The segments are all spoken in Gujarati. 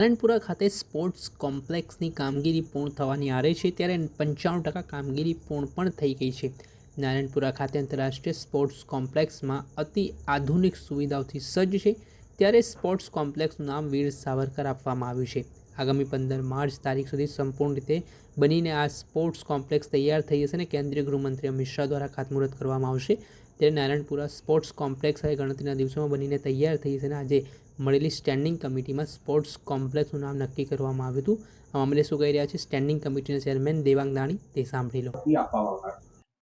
નારણપુરા ખાતે સ્પોર્ટ્સ કોમ્પ્લેક્સની કામગીરી પૂર્ણ થવાની આરે છે ત્યારે 95% કામગીરી પૂર્ણ પણ થઈ ગઈ છે। નારણપુરા ખાતે આંતરરાષ્ટ્રીય સ્પોર્ટ્સ કોમ્પ્લેક્સમાં અતિ આધુનિક સુવિધાઓથી સજ્જ છે ત્યારે સ્પોર્ટ્સ કોમ્પ્લેક્સનું નામ વીર સાવરકર આપવામાં આવ્યું છે। આગામી 15 માર્ચ તારીખ સુધી સંપૂર્ણ રીતે બનીને આ સ્પોર્ટ્સ કોમ્પ્લેક્સ તૈયાર થઈ જશે અને કેન્દ્રીય ગૃહમંત્રી અમિત શાહ દ્વારા ખાતમુહૂર્ત કરવામાં આવશે। ત્યારે નારણપુરા સ્પોર્ટ્સ કોમ્પ્લેક્સ હવે ગણતરીના દિવસોમાં બનીને તૈયાર થઈ જશે અને આજે મળેલી સ્ટેન્ડિંગ કમિટીમાં સ્પોર્ટ્સ કોમ્પ્લેક્સનું નામ નક્કી કરવામાં આવ્યું હતું। આ મામલે શું કહી રહ્યા છે સ્ટેન્ડિંગ કમિટીના ચેરમેન દેવાંગ દાણી તે સાંભળી લો।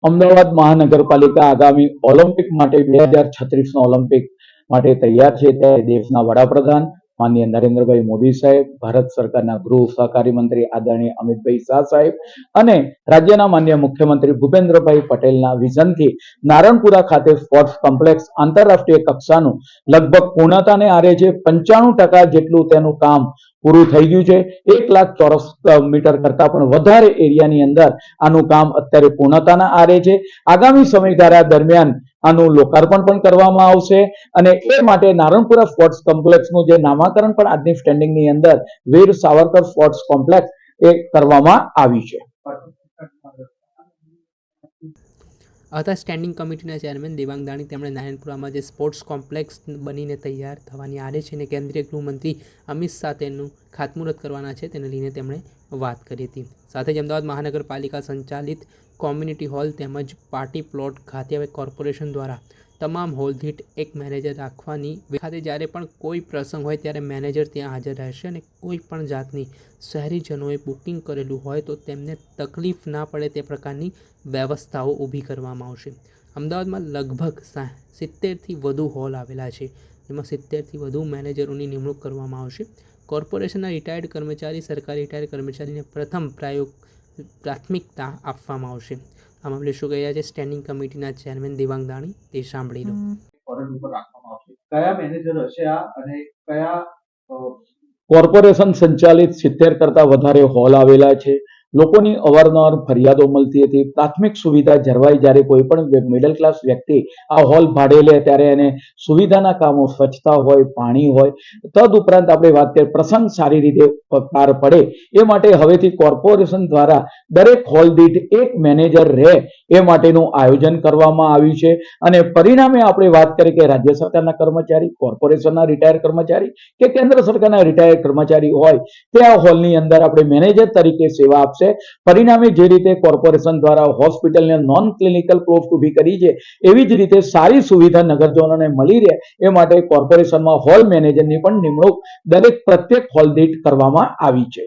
અમદાવાદ મહાનગરપાલિકા આગામી ઓલિમ્પિક માટે 2036 ઓલિમ્પિક માટે તૈયાર છે ત્યારે દેશના વડાપ્રધાન માનનીય નરેન્દ્રભાઈ મોદી સાહેબ, ભારત સરકારના ગૃહ સહકારી મંત્રી આદરણીય અમિતભાઈ શાહ સાહેબ અને રાજ્યના માનનીય મુખ્યમંત્રી ભૂપેન્દ્રભાઈ પટેલના વિઝનથી નારણપુરા ખાતે સ્પોર્ટ્સ કોમ્પ્લેક્સ આંતરરાષ્ટ્રીય કક્ષાનું લગભગ પૂર્ણતાને આરે છે। 95% જેટલું તેનું કામ પૂરું થઈ ગયું છે। 1 લાખ ચોરસ મીટર કરતા પણ વધારે એરિયાની અંદર આનું કામ અત્યારે પૂર્ણતાના આરે છે। આગામી સમયગાળા દરમિયાન આનું લોકાર્પણ પણ કરવામાં આવશે અને એ માટે નારણપુરા સ્પોર્ટ્સ કોમ્પ્લેક્સનું જે નામાકરણ પણ આજની સ્ટેન્ડિંગની અંદર વીર સાવરકર સ્પોર્ટ્સ કોમ્પ્લેક્સ એ કરવામાં આવ્યું છે। હતા સ્ટેન્ડિંગ કમિટીના ચેરમેન દેવાંગ દાણી। તેમણે નારણપુરામાં જે સ્પોર્ટ્સ કોમ્પ્લેક્સ બનીને તૈયાર થવાની આરે છે અને કેન્દ્રીય ગૃહમંત્રી અમિત શાહ તેનું ખાતમુહૂર્ત કરવાના છે તેને લઈને તેમણે વાત કરી હતી। સાથે જ અમદાવાદ મહાનગરપાલિકા સંચાલિત કોમ્યુનિટી હોલ તેમજ પાર્ટી પ્લોટ ખાતે હવે કોર્પોરેશન દ્વારા તમામ હોલ દીઠ એક મેનેજર રાખવાની ખાતે જ્યારે પણ કોઈ પ્રસંગ હોય ત્યારે મેનેજર ત્યાં હાજર રહેશે અને કોઈ પણ જાતની શહેરીજનોએ બુકિંગ કરેલું હોય તો તેમને તકલીફ ના પડે તે પ્રકારની વ્યવસ્થાઓ ઊભી કરવામાં આવશે। અમદાવાદમાં લગભગ 70થી વધુ હોલ આવેલા છે જેમાં 70થી વધુ મેનેજરોની નિમણૂક કરવામાં આવશે। કોર્પોરેશનના રિટાયર્ડ કર્મચારી સરકારી રિટાયર્ડ કર્મચારીને પ્રથમ પ્રાથમિકતા આપવામાં આવશે। આ મામલે શું કહી રહ્યા છે સ્ટેન્ડિંગ કમિટીના ચેરમેન દેવાંગ દાણી તે સાંભળી લો। કયા મેનેજર હશે આ અને કયા કોર્પોરેશન સંચાલિત 70 કરતા વધારે હોલ આવેલા છે। લોકોની અવારનવાર ફરિયાદો મળતી હતી। પ્રાથમિક સુવિધા જળવાઈ જ્યારે કોઈ પણ મિડલ ક્લાસ વ્યક્તિ આ હોલ ભાડે લે ત્યારે એને સુવિધાના કામો સ્વચ્છતા હોય, પાણી હોય, તદ ઉપરાંત આપણે વાત કરીએ પ્રસંગ સારી રીતે પાર પડે એ માટે હવેથી કોર્પોરેશન દ્વારા દરેક હોલ દીઠ એક મેનેજર રહે એ માટેનું આયોજન કરવામાં આવ્યું છે અને પરિણામે આપણે વાત કરીએ કે રાજ્ય સરકારના કર્મચારી, કોર્પોરેશનના રિટાયર્ડ કર્મચારી કે કેન્દ્ર સરકારના રિટાયર્ડ કર્મચારી હોય તે આ હોલની અંદર આપણે મેનેજર તરીકે સેવા આપશે। પરિણામે જે રીતે કોર્પોરેશન દ્વારા હોસ્પિટલને નોન ક્લિનિકલ પોસ્ટ ઊભી કરી છે એવી જ રીતે સારી સુવિધા નગરજનોને મળી રહે એ માટે કોર્પોરેશનમાં હોલ મેનેજરની પણ નિમણૂક દરેક પ્રત્યેક હોલ દીઠ કરવામાં આવી છે।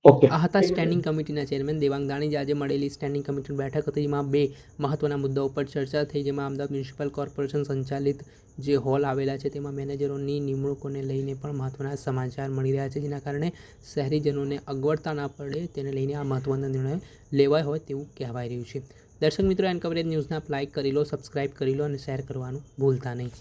આ હતા સ્ટેન્ડિંગ કમિટીના ચેરમેન દેવાંગ દાણી। આજે મળેલી સ્ટેન્ડિંગ કમિટીની બેઠક હતી જેમાં 2 મહત્વના મુદ્દાઓ પર ચર્ચા થઈ જેમાં અમદાવાદ મ્યુનિસિપલ કોર્પોરેશન સંચાલિત જે હોલ આવેલા છે તેમાં મેનેજરોની નિમણૂકોને લઈને પણ મહત્વના સમાચાર મળી રહ્યા છે જેના કારણે શહેરીજનોને અગવડતા ના પડે તેને લઈને આ મહત્વના નિર્ણય લેવાય હોય તેવું કહેવાય રહ્યું છે। દર્શક મિત્રો એન કવરેજ ન્યૂઝના લાઇક કરી લો, સબસ્ક્રાઇબ કરી લો અને શેર કરવાનું ભૂલતા નહીં।